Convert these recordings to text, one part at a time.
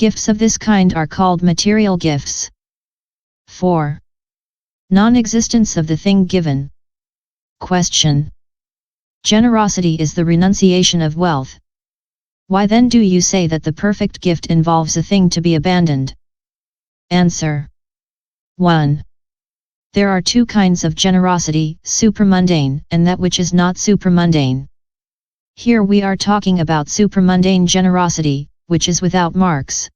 Gifts of this kind are called material gifts. 4. Non-existence of the thing given. Question. Generosity is the renunciation of wealth. Why then do you say that the perfect gift involves a thing to be abandoned? Answer. 1. There are two kinds of generosity, supramundane, and that which is not supramundane. Here we are talking about supramundane generosity, which is without marks.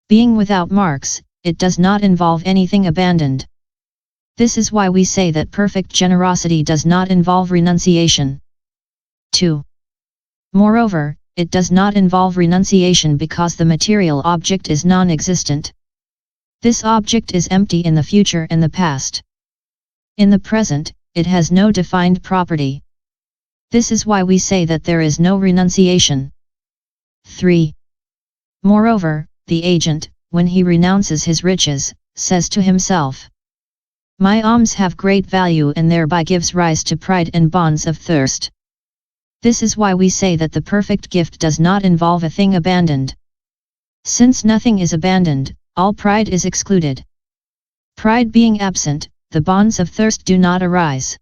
Being without marks, it does not involve anything abandoned. This is why we say that perfect generosity does not involve renunciation. 2. Moreover, it does not involve renunciation because the material object is non-existent. This object is empty in the future and the past. In the present, it has no defined property. This is why we say that there is no renunciation. 3. Moreover, the agent, when he renounces his riches, says to himself, "My alms have great value," and thereby gives rise to pride and bonds of thirst. This is why we say that the perfect gift does not involve a thing abandoned. Since nothing is abandoned, all pride is excluded. Pride being absent, the bonds of thirst do not arise.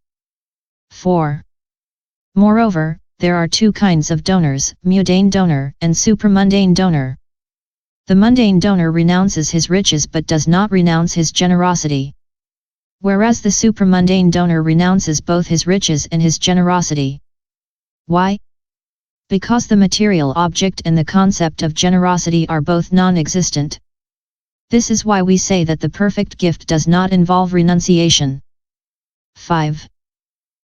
4. Moreover, there are two kinds of donors, mundane donor and supramundane donor. The mundane donor renounces his riches but does not renounce his generosity. Whereas the supramundane donor renounces both his riches and his generosity. Why? Because the material object and the concept of generosity are both non-existent. This is why we say that the perfect gift does not involve renunciation. 5.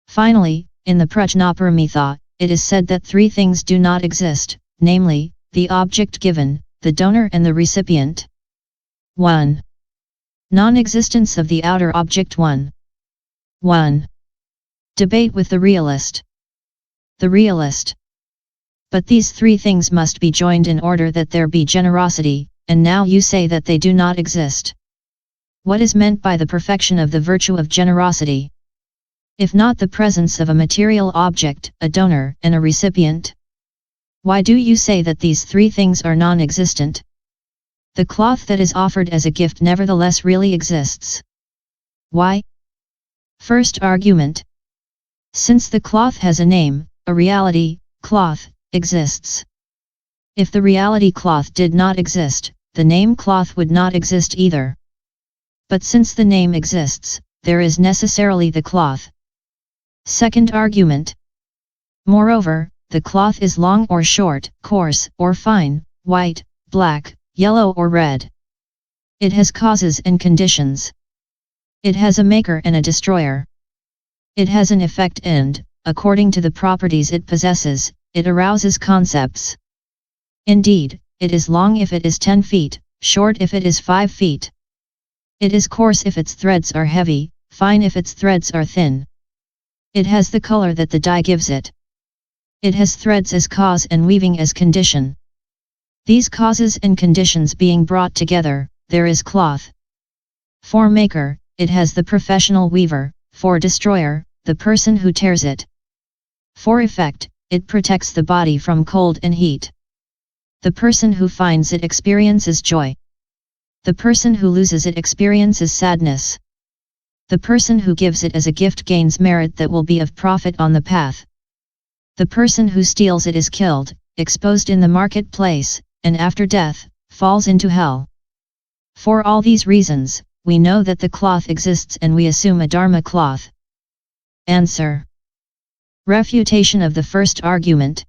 Finally, in the Prajnaparamita, it is said that three things do not exist, namely, the object given, the donor and the recipient. 1. Non-existence of the outer object. 1. Debate with the realist. The realist. But these three things must be joined in order that there be generosity, and now you say that they do not exist. What is meant by the perfection of the virtue of generosity? If not the presence of a material object, a donor, and a recipient? Why do you say that these three things are non-existent? The cloth that is offered as a gift nevertheless really exists. Why? First argument. Since the cloth has a name, a reality, cloth, exists. If the reality cloth did not exist, the name cloth would not exist either. But since the name exists, there is necessarily the cloth. Second argument. Moreover, the cloth is long or short, coarse or fine, white, black, yellow or red. It has causes and conditions. It has a maker and a destroyer. It has an effect and, according to the properties it possesses, it arouses concepts. Indeed, it is long if it is 10 feet, short if it is 5 feet. It is coarse if its threads are heavy, fine if its threads are thin. It has the color that the dye gives it. It has threads as cause and weaving as condition. These causes and conditions being brought together, there is cloth. For maker, it has the professional weaver; for destroyer, the person who tears it. For effect, it protects the body from cold and heat. The person who finds it experiences joy. The person who loses it experiences sadness. The person who gives it as a gift gains merit that will be of profit on the path. The person who steals it is killed, exposed in the marketplace, and after death, falls into hell. For all these reasons, we know that the cloth exists and we assume a dharma cloth. Answer. Refutation of the first argument.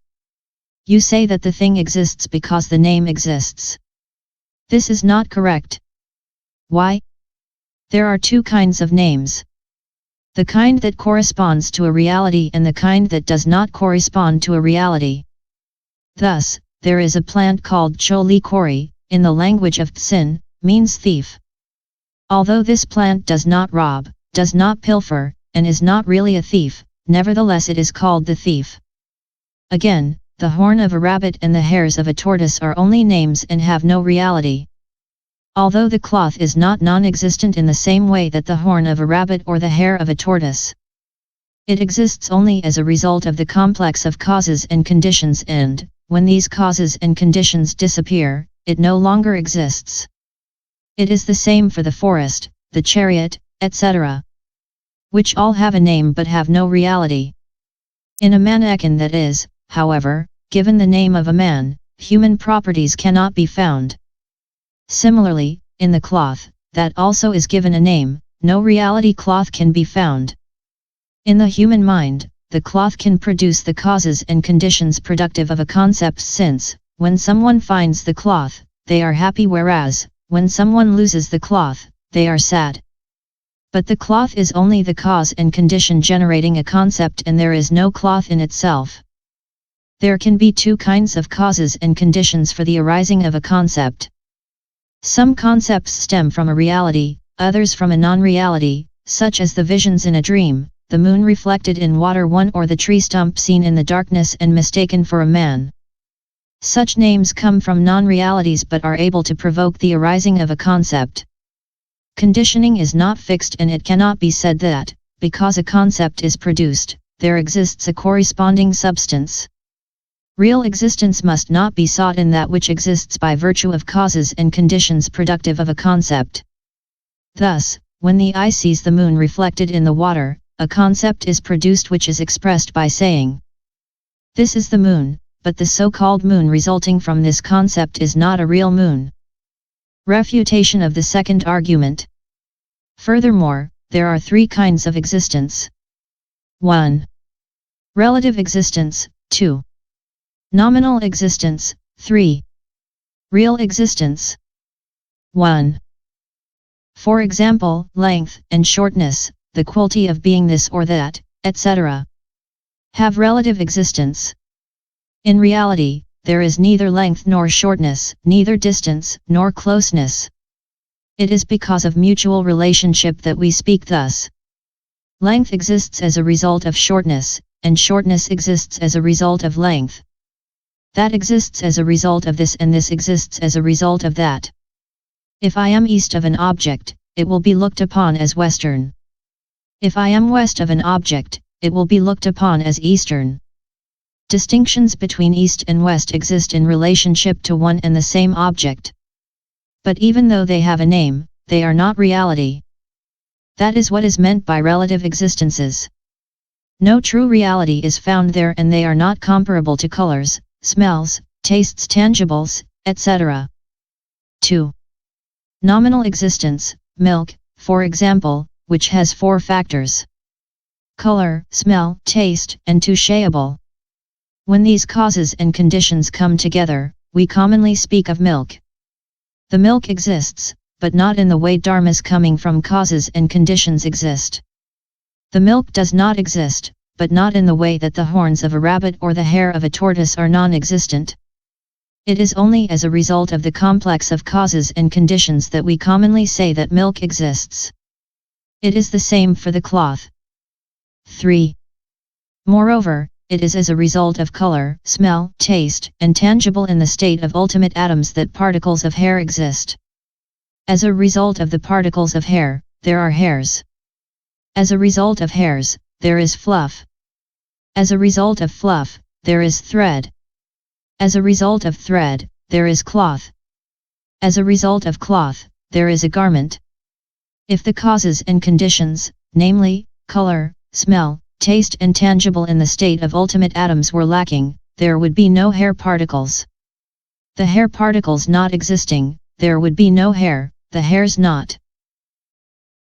You say that the thing exists because the name exists. This is not correct. Why? There are two kinds of names. The kind that corresponds to a reality and the kind that does not correspond to a reality. Thus, there is a plant called choli kori, in the language of Tsin, means thief. Although this plant does not rob, does not pilfer, and is not really a thief, nevertheless it is called the thief. Again, the horn of a rabbit and the hairs of a tortoise are only names and have no reality. Although the cloth is not non-existent in the same way that the horn of a rabbit or the hair of a tortoise. It exists only as a result of the complex of causes and conditions and, when these causes and conditions disappear, it no longer exists. It is the same for the forest, the chariot, etc., which all have a name but have no reality. In a mannequin that is, however, given the name of a man, human properties cannot be found. Similarly, in the cloth, that also is given a name, no reality cloth can be found. In the human mind, the cloth can produce the causes and conditions productive of a concept, since, when someone finds the cloth, they are happy, whereas, when someone loses the cloth, they are sad. But the cloth is only the cause and condition generating a concept, and there is no cloth in itself. There can be two kinds of causes and conditions for the arising of a concept. Some concepts stem from a reality, others from a non-reality, such as the visions in a dream, the moon reflected in water or the tree stump seen in the darkness and mistaken for a man. Such names come from non-realities but are able to provoke the arising of a concept. Conditioning is not fixed, and it cannot be said that, because a concept is produced, there exists a corresponding substance. Real existence must not be sought in that which exists by virtue of causes and conditions productive of a concept. Thus, when the eye sees the moon reflected in the water, a concept is produced which is expressed by saying, "This is the moon," but the so-called moon resulting from this concept is not a real moon. Refutation of the second argument. Furthermore, there are three kinds of existence. 1. Relative existence, 2. Nominal existence, 3. Real existence. 1. For example, length and shortness, the quality of being this or that, etc., have relative existence. In reality, there is neither length nor shortness, neither distance nor closeness. It is because of mutual relationship that we speak thus. Length exists as a result of shortness, and shortness exists as a result of length. That exists as a result of this, and this exists as a result of that. If I am east of an object, it will be looked upon as western. If I am west of an object, it will be looked upon as eastern. Distinctions between east and west exist in relationship to one and the same object. But even though they have a name, they are not reality. That is what is meant by relative existences. No true reality is found there, and they are not comparable to colors, smells, tastes, tangibles, etc. 2. Nominal existence, milk, for example, which has four factors: color, smell, taste, and touchable. When these causes and conditions come together, we commonly speak of milk. The milk exists, but not in the way dharmas coming from causes and conditions exist. The milk does not exist, but not in the way that the horns of a rabbit or the hair of a tortoise are non-existent. It is only as a result of the complex of causes and conditions that we commonly say that milk exists. It is the same for the cloth. 3. Moreover, it is as a result of color, smell, taste, and tangible in the state of ultimate atoms that particles of hair exist. As a result of the particles of hair, there are hairs. As a result of hairs, there is fluff. As a result of fluff, there is thread. As a result of thread, there is cloth. As a result of cloth, there is a garment. If the causes and conditions, namely, color, smell, taste and tangible in the state of ultimate atoms were lacking, there would be no hair particles. The hair particles not existing, there would be no hair, the hairs not